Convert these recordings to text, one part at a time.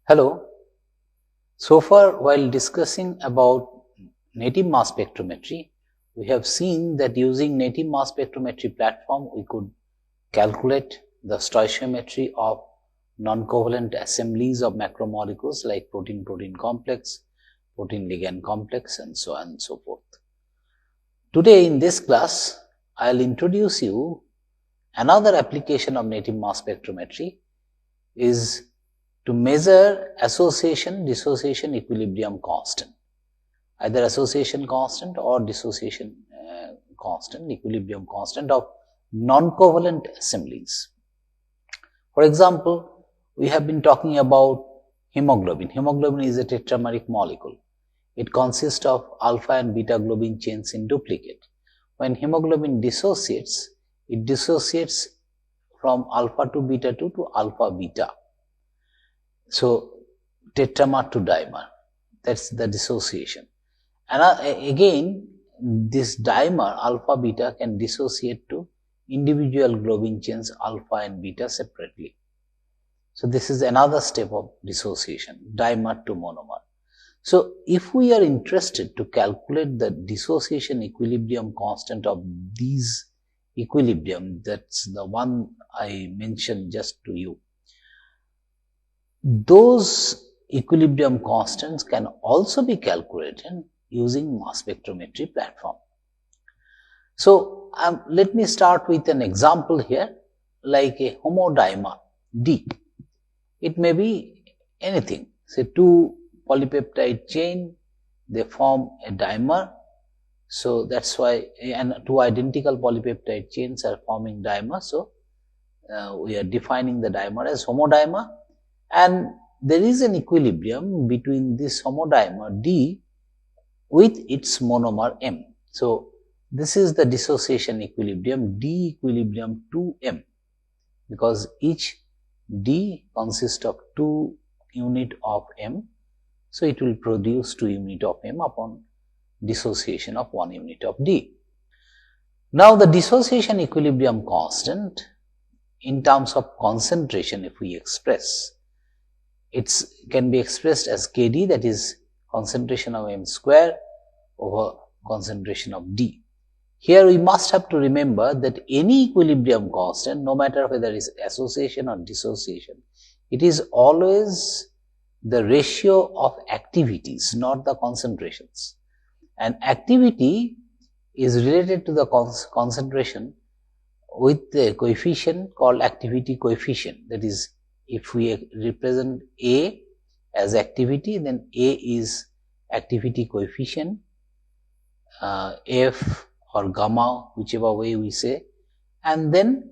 Hello. So far, while discussing about native mass spectrometry, we have seen that using native mass spectrometry platform, we could calculate the stoichiometry of non-covalent assemblies of macromolecules like protein-protein complex, protein-ligand complex, and so on and so forth. Today in this class, I'll introduce you another application of native mass spectrometry is to measure association, dissociation, equilibrium constant, either association constant or dissociation constant, equilibrium constant of non-covalent assemblies. For example, we have been talking about hemoglobin. Hemoglobin is a tetrameric molecule. It consists of alpha and beta globin chains in duplicate. When hemoglobin dissociates, it dissociates from alpha to beta 2 to alpha beta. So, tetramer to dimer, that's the dissociation. And again, this dimer alpha beta can dissociate to individual globin chains alpha and beta separately. So, this is another step of dissociation, dimer to monomer. So, if we are interested to calculate the dissociation equilibrium constant of these equilibrium, that's the one I mentioned just to you, those equilibrium constants can also be calculated using mass spectrometry platform. So, let me start with an example here, like a homodimer D. It may be anything, say two polypeptide chain, they form a dimer. So, that's why, and two identical polypeptide chains are forming dimer. So, we are defining the dimer as homodimer. And there is an equilibrium between this homodimer D with its monomer M. So, this is the dissociation equilibrium D equilibrium 2M, because each D consists of 2 unit of M. So, it will produce 2 unit of M upon dissociation of 1 unit of D. Now, the dissociation equilibrium constant in terms of concentration, if we express, it can be expressed as Kd, that is concentration of M square over concentration of D. Here we must have to remember that any equilibrium constant, no matter whether it is association or dissociation, it is always the ratio of activities, not the concentrations. And activity is related to the concentration with the coefficient called activity coefficient, that is, if we represent A as activity, then A is activity coefficient, F or gamma, whichever way we say, and then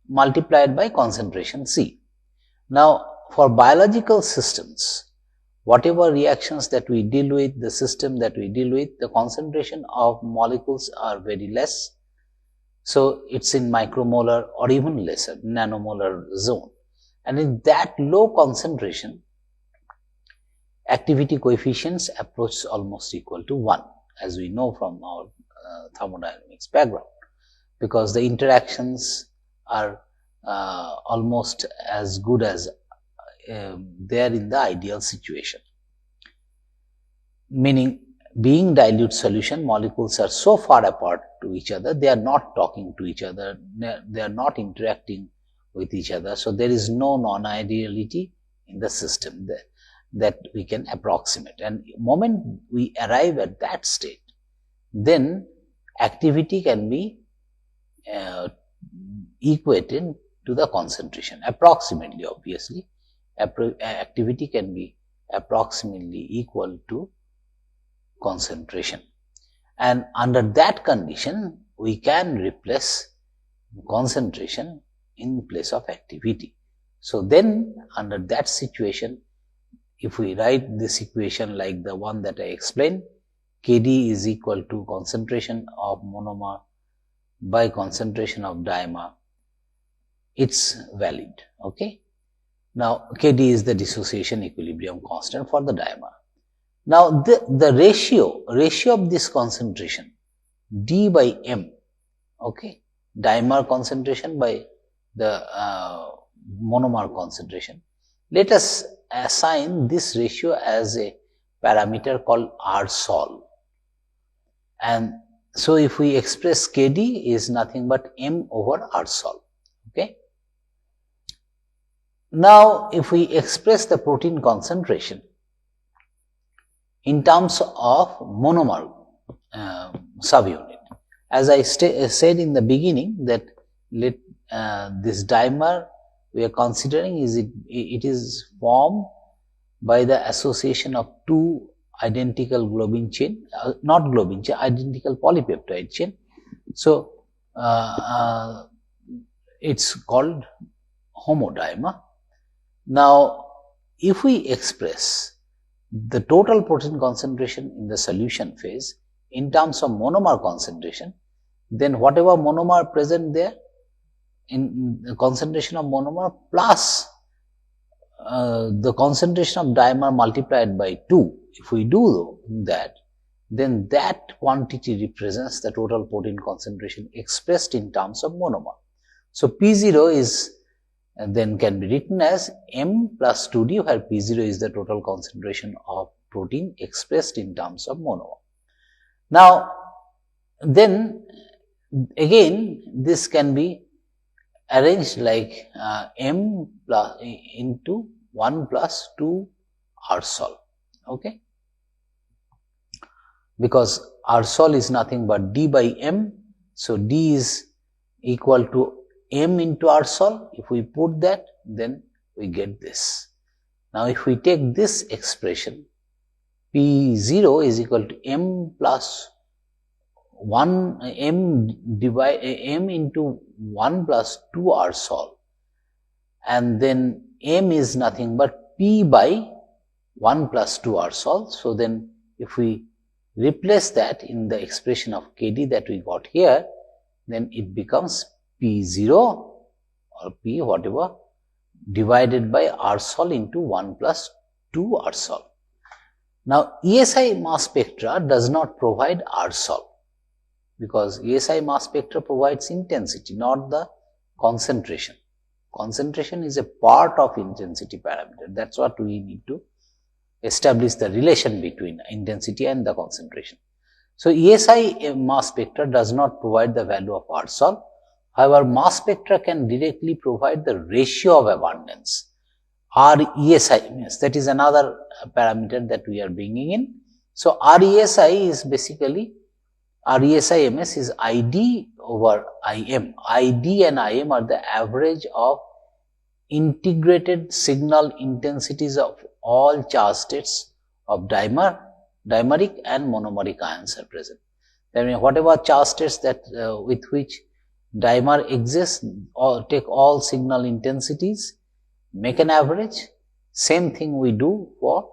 multiplied by concentration C. Now, for biological systems, whatever reactions that we deal with, the system that we deal with, the concentration of molecules are very less. So, it's in micromolar or even lesser, nanomolar zone. And in that low concentration, activity coefficients approach almost equal to 1, as we know from our thermodynamics background, because the interactions are almost as good as they are in the ideal situation. Meaning, being dilute solution, molecules are so far apart to each other, they are not talking to each other, they are not interacting with each other. So, there is no non-ideality in the system that we can approximate. And the moment we arrive at that state, then activity can be equated to the concentration, approximately, obviously. Activity can be approximately equal to concentration. And under that condition, we can replace concentration in place of activity. So, then under that situation, if we write this equation like the one that I explained, Kd is equal to concentration of monomer by concentration of dimer, it's valid. Okay. Now, Kd is the dissociation equilibrium constant for the dimer. Now, the ratio of this concentration, D by M, okay, dimer concentration by the monomer concentration. Let us assign this ratio as a parameter called R sol. And so if we express Kd is nothing but m over R sol. Okay. Now if we express the protein concentration in terms of monomer subunit, as I said in the beginning that this dimer we are considering it is formed by the association of two identical globin chain, not globin chain, identical polypeptide chain. So it's called homodimer. Now if we express the total protein concentration in the solution phase in terms of monomer concentration, then whatever monomer present there in the concentration of monomer plus the concentration of dimer multiplied by 2, if we do that, then that quantity represents the total protein concentration expressed in terms of monomer. So P0 is then can be written as m plus 2d, where P0 is the total concentration of protein expressed in terms of monomer. Now then again this can be arranged like m plus into 1 plus 2 R sol, okay, because R sol is nothing but d by m. So d is equal to m into R sol. If we put that, then we get this. Now if we take this expression, P0 is equal to m plus 1 m into 1 plus 2 R sol, and then m is nothing but p by 1 plus 2 R sol. So then if we replace that in the expression of Kd that we got here, then it becomes P0 or P whatever divided by R sol into 1 plus 2 R sol. Now ESI mass spectra does not provide R sol, because ESI mass spectra provides intensity, not the concentration. Concentration is a part of intensity parameter. That's what we need to establish the relation between intensity and the concentration. So ESI mass spectra does not provide the value of R sol. However, mass spectra can directly provide the ratio of abundance. RESI, that is another parameter that we are bringing in. So RESI is basically, RESI MS is ID over IM. ID and IM are the average of integrated signal intensities of all charge states of dimeric and monomeric ions are present. That means whatever charge states that with which dimer exists, or take all signal intensities, make an average. Same thing we do for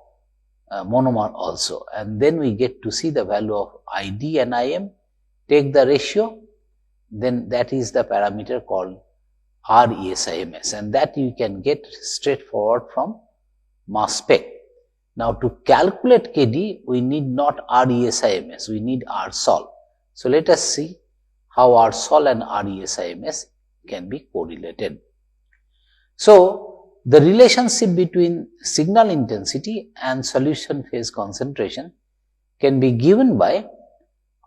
monomer also, and then we get to see the value of ID and IM, take the ratio, then that is the parameter called RESIMS, and that you can get straightforward from mass spec. Now to calculate Kd, we need not RESIMS, we need R sol. So let us see how R sol and RESIMS can be correlated. So the relationship between signal intensity and solution phase concentration can be given by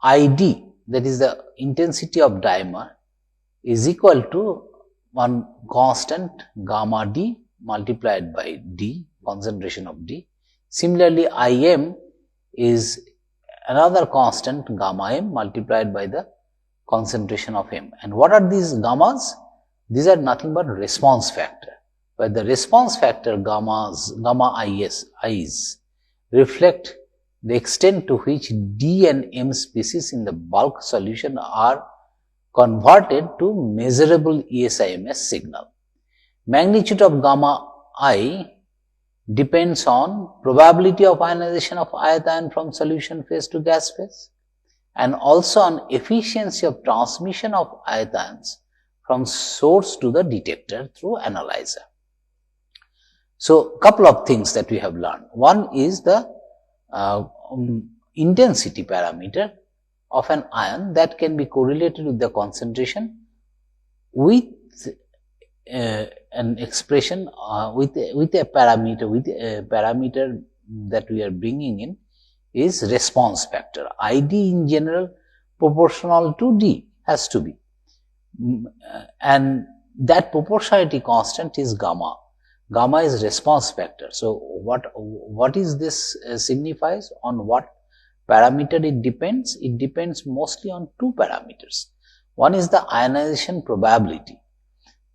ID, that is the intensity of dimer, is equal to one constant gamma d multiplied by d, concentration of d. Similarly, Im is another constant gamma m multiplied by the concentration of m. And what are these gammas? These are nothing but response factor, where the response factor gamma is reflect the extent to which d and m species in the bulk solution are converted to measurable ESIMS signal. Magnitude of gamma I depends on probability of ionization of ith ion from solution phase to gas phase, and also on efficiency of transmission of ith ions from source to the detector through analyzer. So couple of things that we have learned. One is the intensity parameter of an ion that can be correlated with the concentration with an expression with a parameter that we are bringing in is response factor. ID in general proportional to D has to be, and that proportionality constant is gamma. Gamma is response factor. So what is this signifies? On what parameter it depends? It depends mostly on two parameters. One is the ionization probability.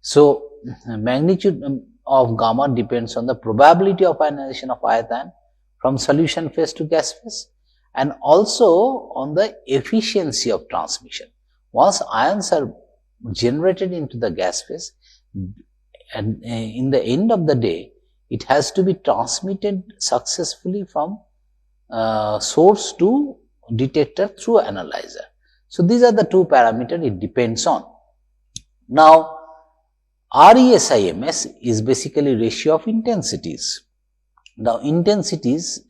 So magnitude of gamma depends on the probability of ionization of ion from solution phase to gas phase, and also on the efficiency of transmission. Once ions are generated into the gas phase, and in the end of the day, it has to be transmitted successfully from source to detector through analyzer. So these are the two parameters it depends on. Now, RESIMS is basically ratio of intensities. Now, intensities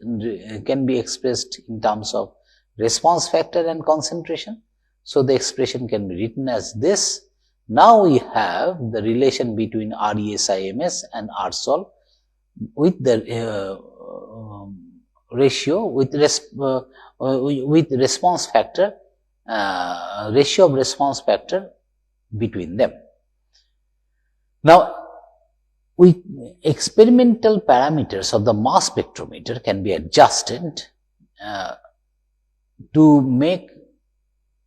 can be expressed in terms of response factor and concentration. So the expression can be written as this. Now we have the relation between RESIMS and RSOL with the ratio with response factor, ratio of response factor between them. Now, with experimental parameters of the mass spectrometer can be adjusted to make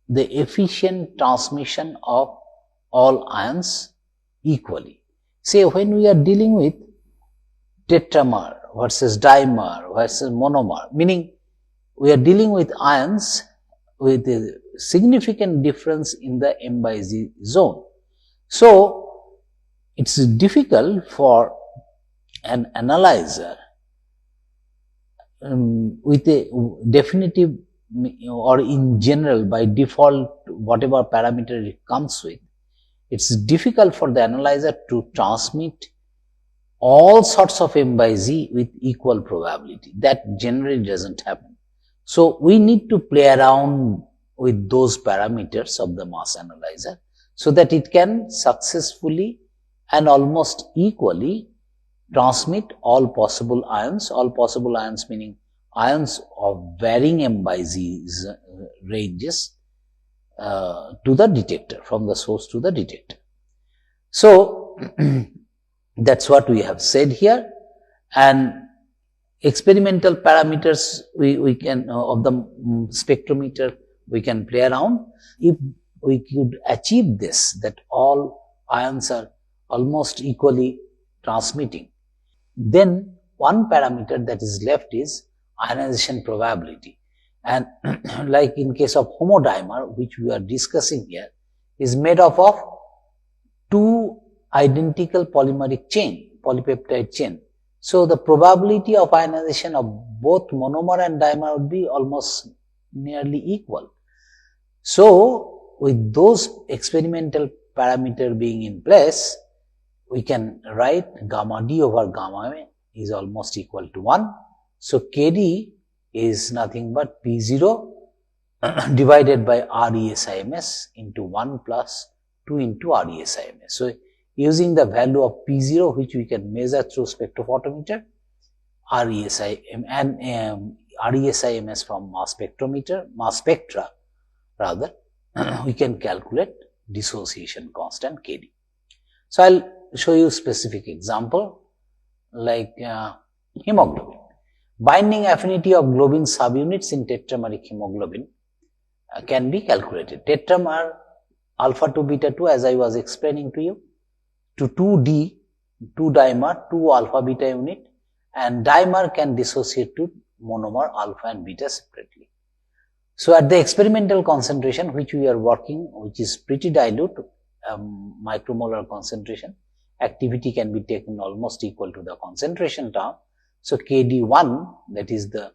the efficient transmission of all ions equally. Say when we are dealing with tetramer versus dimer versus monomer, meaning we are dealing with ions with a significant difference in the M by Z zone. So, it's difficult for an analyzer with a definitive or in general by default whatever parameter it comes with, it's difficult for the analyzer to transmit all sorts of M by Z with equal probability. That generally doesn't happen. So we need to play around with those parameters of the mass analyzer so that it can successfully and almost equally transmit all possible ions meaning ions of varying M by Z ranges to the detector, from the source to the detector. So, that's what we have said here, and experimental parameters we can of the spectrometer we can play around. If we could achieve this, that all ions are almost equally transmitting, then one parameter that is left is ionization probability. And like in case of homodimer, which we are discussing here, is made up of two identical polymeric chain, polypeptide chain. So the probability of ionization of both monomer and dimer would be almost nearly equal. So with those experimental parameter being in place, we can write gamma D over gamma M is almost equal to 1. So Kd is nothing but P0 divided by RESIMS into 1 plus 2 into RESIMS. So using the value of P0, which we can measure through spectrophotometer, RESIMS and RESIMS from mass spectra rather, we can calculate dissociation constant Kd. So I'll show you specific example like hemoglobin. Binding affinity of globin subunits in tetrameric hemoglobin can be calculated. Tetramer alpha to beta 2, as I was explaining to you, to 2D, 2 dimer, 2 alpha beta unit, and dimer can dissociate to monomer alpha and beta separately. So at the experimental concentration which we are working, which is pretty dilute, micromolar concentration, activity can be taken almost equal to the concentration term. So Kd1, that is the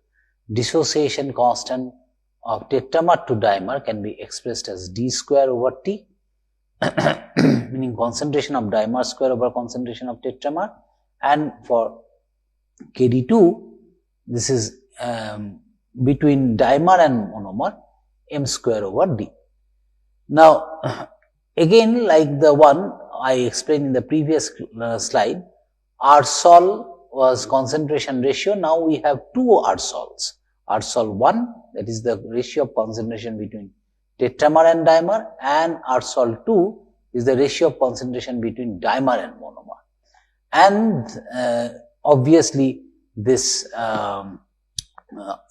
dissociation constant of tetramer to dimer, can be expressed as d square over T, meaning concentration of dimer square over concentration of tetramer, and for Kd2, this is between dimer and monomer, m square over D. Now, again like the one I explained in the previous slide, arsol was concentration ratio. Now we have two arsols. Arsol 1, that is the ratio of concentration between tetramer and dimer, and arsol 2 is the ratio of concentration between dimer and monomer. And obviously this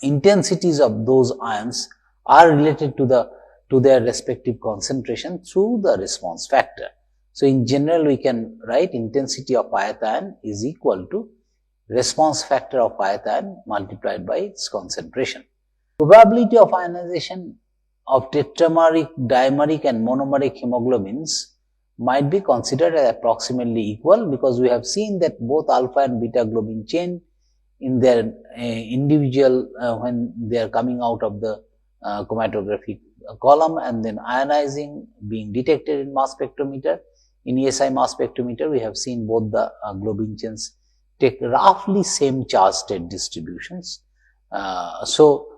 intensities of those ions are related to their respective concentration through the response factor. So in general, we can write intensity of ith ion is equal to response factor of ith ion multiplied by its concentration. Probability of ionization of tetrameric, dimeric and monomeric hemoglobins might be considered as approximately equal, because we have seen that both alpha and beta globin chain in their individual when they are coming out of the chromatographic column and then ionizing, being detected in mass spectrometer. In ESI mass spectrometer, we have seen both the globin chains take roughly same charge state distributions. So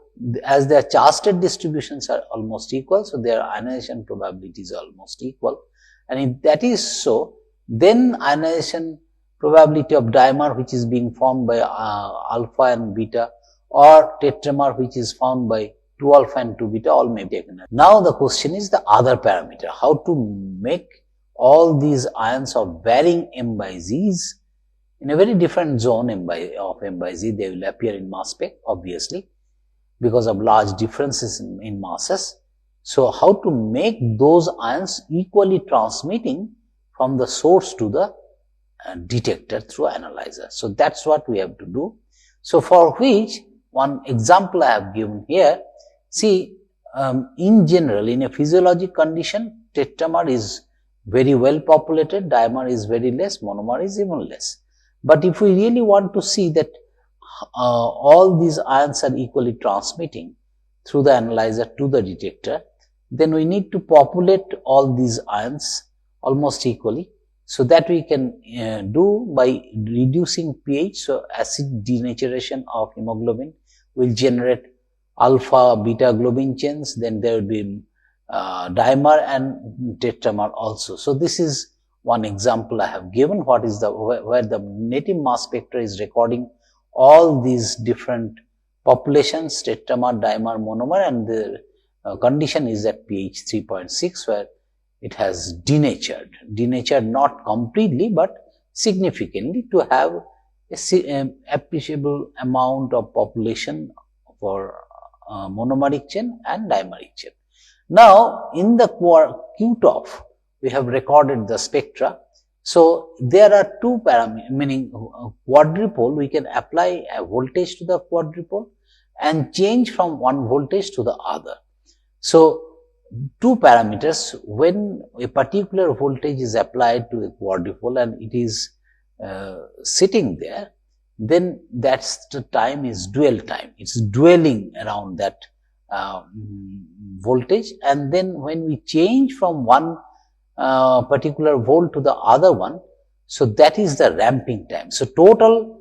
as their charge state distributions are almost equal, so their ionization probability is almost equal. And if that is so, then ionization probability of dimer, which is being formed by alpha and beta, or tetramer, which is formed by 2 alpha and 2 beta, all may be taken. Now the question is the other parameter, how to make all these ions of varying m by z's in a very different zone of m by z. They will appear in mass spec, obviously, because of large differences in masses. So how to make those ions equally transmitting from the source to the detector through analyzer. So that's what we have to do. So for which one example I have given here. See, in general, in a physiologic condition, tetramer is very well populated, dimer is very less, monomer is even less. But if we really want to see that all these ions are equally transmitting through the analyzer to the detector, then we need to populate all these ions almost equally. So that we can do by reducing pH. So acid denaturation of hemoglobin will generate alpha beta globin chains, then there will be dimer and tetramer also. So this is one example I have given, what is the where the native mass spectra is recording all these different populations, tetramer, dimer, monomer, and the condition is at pH 3.6, where it has denatured not completely but significantly to have a appreciable amount of population for monomeric chain and dimeric chain. Now in the QTOF we have recorded the spectra. So there are two parameters, meaning quadrupole, we can apply a voltage to the quadrupole and change from one voltage to the other. So two parameters, when a particular voltage is applied to a quadrupole and it is sitting there, then that's the time is dwell time. It's dwelling around that voltage, and then when we change from one particular volt to the other one, so that is the ramping time. So total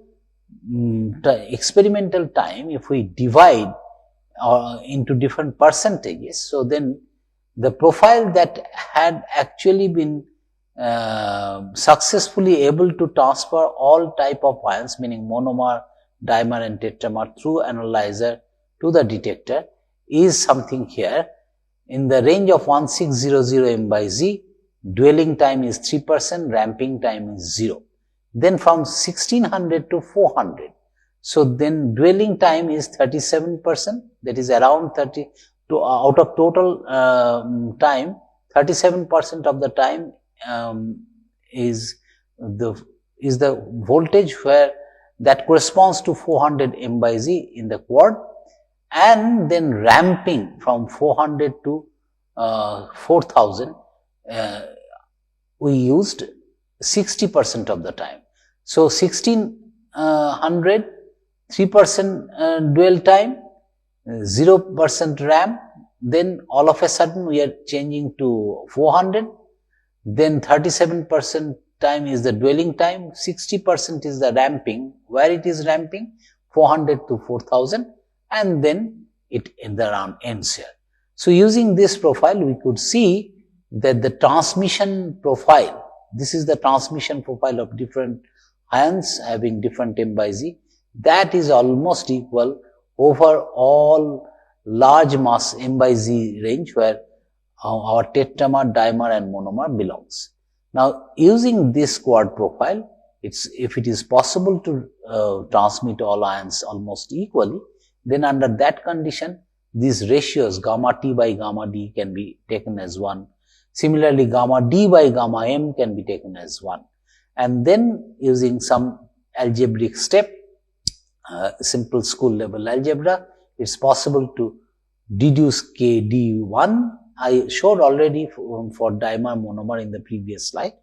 experimental time, if we divide into different percentages, so then the profile that had actually been successfully able to transfer all type of ions, meaning monomer, dimer and tetramer through analyzer to the detector, is something here in the range of 1600 m by z. Dwelling time is 3%, ramping time is 0. Then from 1600 to 400, so then dwelling time is 37%, that is around 30 to out of total time, 37% of the time is the voltage where that corresponds to 400 m by z in the quad, and then ramping from 400 to 4000 we used 60% of the time. So 1600, 3% dwell time, 0% ramp, then all of a sudden we are changing to 400, then 37% time is the dwelling time, 60% is the ramping, where it is ramping 400 to 4000, and then it in the round ends here. So using this profile we could see that the transmission profile this is the transmission profile of different ions having different m by z, that is almost equal over all large mass m by z range where our tetramer, dimer and monomer belongs. Now, using this quad profile, if it is possible to transmit all ions almost equally, then under that condition, these ratios gamma T by gamma D can be taken as 1. Similarly, gamma D by gamma M can be taken as 1. And then using some algebraic step, simple school level algebra, it's possible to deduce KD1. I showed already for dimer monomer in the previous slide.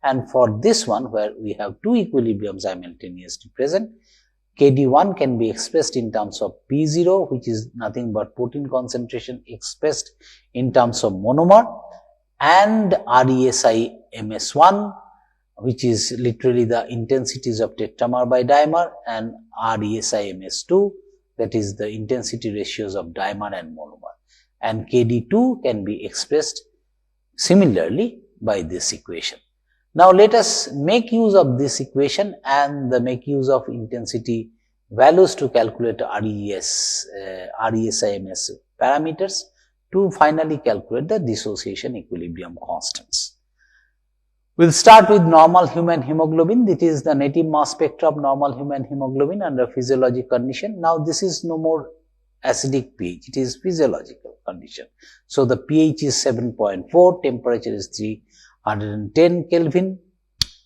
And for this one, where we have two equilibriums simultaneously present, KD1 can be expressed in terms of P0, which is nothing but protein concentration expressed in terms of monomer, and RESI MS1, which is literally the intensities of tetramer by dimer, and RESI MS2, that is the intensity ratios of dimer and monomer. And KD2 can be expressed similarly by this equation. Now, let us make use of this equation and make use of intensity values to calculate RESI MS parameters to finally calculate the dissociation equilibrium constants. We'll start with normal human hemoglobin. This is the native mass spectra of normal human hemoglobin under physiologic condition. Now, this is no more acidic pH, it is physiological condition. So, the pH is 7.4, temperature is 310 Kelvin,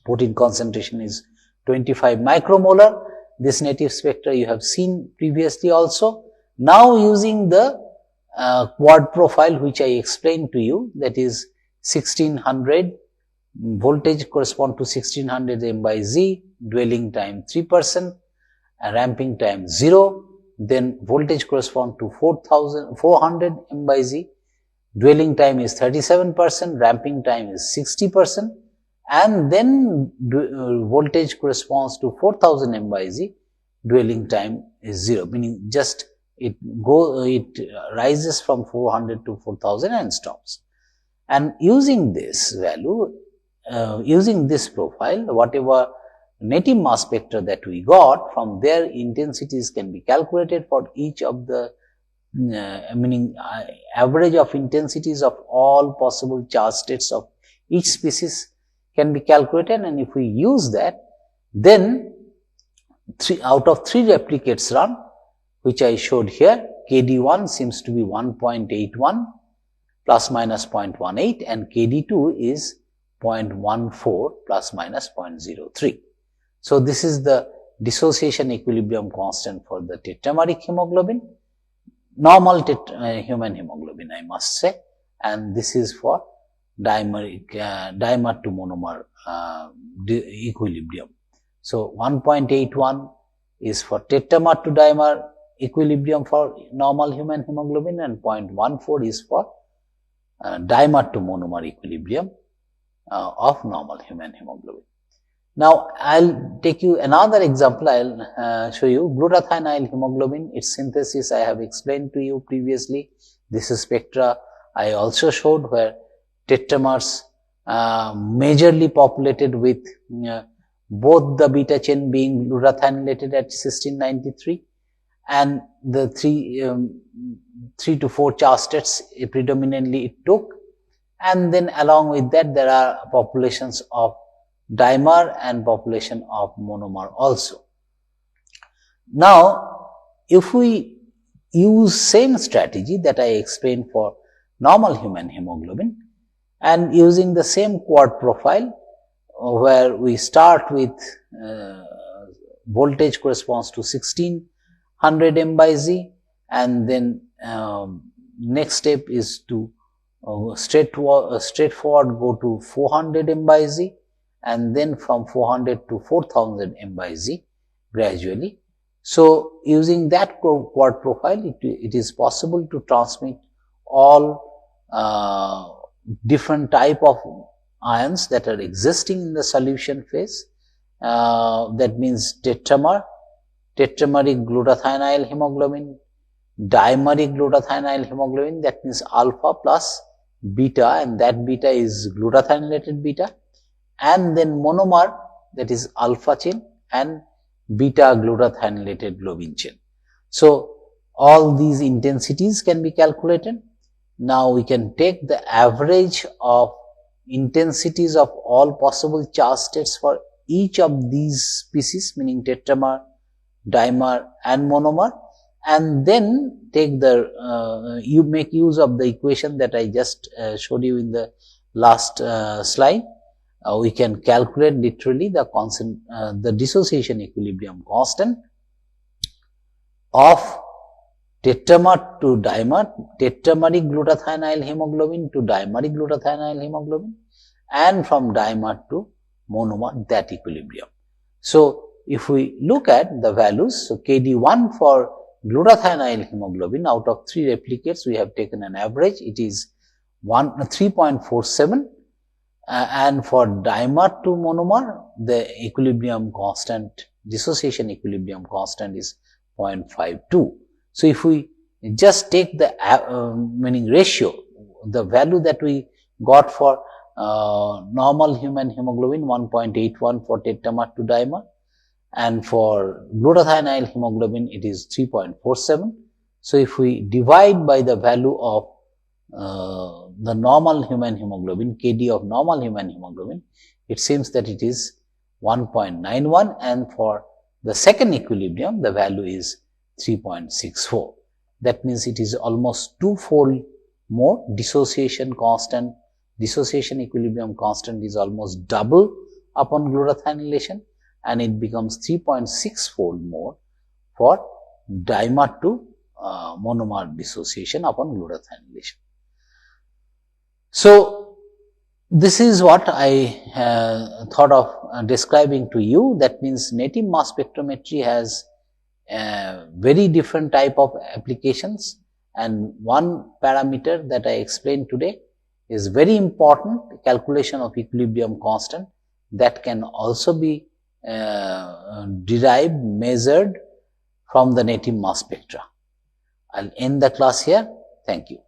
protein concentration is 25 micromolar. This native spectra you have seen previously also. Now, using the quad profile which I explained to you, that is 1600, voltage correspond to 1600 m by z, dwelling time 3%, ramping time 0, then voltage correspond to 400 m by z, dwelling time is 37%, ramping time is 60%, and then voltage corresponds to 4000 m by z, dwelling time is 0, meaning just it rises from 400 to 4000 and stops. And using this value, using this profile, whatever native mass spectra that we got, from their intensities can be calculated for each of the average of intensities of all possible charge states of each species can be calculated, and if we use that, then out of 3 replicates run, which I showed here, KD1 seems to be 1.81 plus minus 0.18 and KD2 is 0.14 plus minus 0.03. So, this is the dissociation equilibrium constant for the tetrameric hemoglobin, normal human hemoglobin I must say, and this is for dimer to monomer equilibrium. So, 1.81 is for tetramer to dimer equilibrium for normal human hemoglobin and 0.14 is for dimer to monomer equilibrium of normal human hemoglobin. Now, I'll take you another example. I'll show you glutathione hemoglobin. Its synthesis I have explained to you previously. This is spectra I also showed where tetramers majorly populated with both the beta chain being glutathionylated at 1693 and the 3 to 4 charge states predominantly it took, and then along with that there are populations of dimer and population of monomer also. Now, if we use same strategy that I explained for normal human hemoglobin and using the same quad profile where we start with voltage corresponds to 1600 m by z, and then next step is to straightforward go to 400 m by z, and then from 400 to 4000 m by z gradually. So, using that quad profile, it is possible to transmit all different type of ions that are existing in the solution phase. That means tetrameric glutathione hemoglobin, dimeric glutathione hemoglobin, that means alpha plus beta, and that beta is glutathionylated beta, and then monomer, that is alpha chain, and beta glutathionylated globin chain. So all these intensities can be calculated. Now we can take the average of intensities of all possible charge states for each of these species, meaning tetramer, dimer and monomer, and then take the you make use of the equation that I just showed you in the last slide. We can calculate literally the dissociation equilibrium constant of tetramer to dimer, tetrameric glutathionyl hemoglobin to dimeric glutathionyl hemoglobin, and from dimer to monomer, that equilibrium. So if we look at the values, so KD1 for glutathionyl hemoglobin, out of 3 replicates we have taken an average, it is 3.47, and for dimer to monomer the equilibrium constant, dissociation equilibrium constant is 0.52. So if we just take the meaning ratio, the value that we got for normal human hemoglobin 1.81 for tetramer to dimer, and for glutathionyl hemoglobin it is 3.47. So if we divide by the value of the normal human hemoglobin, KD of normal human hemoglobin, it seems that it is 1.91, and for the second equilibrium the value is 3.64. That means it is almost twofold more. Dissociation constant, dissociation equilibrium constant is almost double upon glutathionylation, and it becomes 3.6 fold more for dimer to monomer dissociation upon glutathionylation. So this is what I thought of describing to you. That means native mass spectrometry has very different type of applications, and one parameter that I explained today is very important, calculation of equilibrium constant, that can also be derived, measured from the native mass spectra. I'll end the class here. Thank you.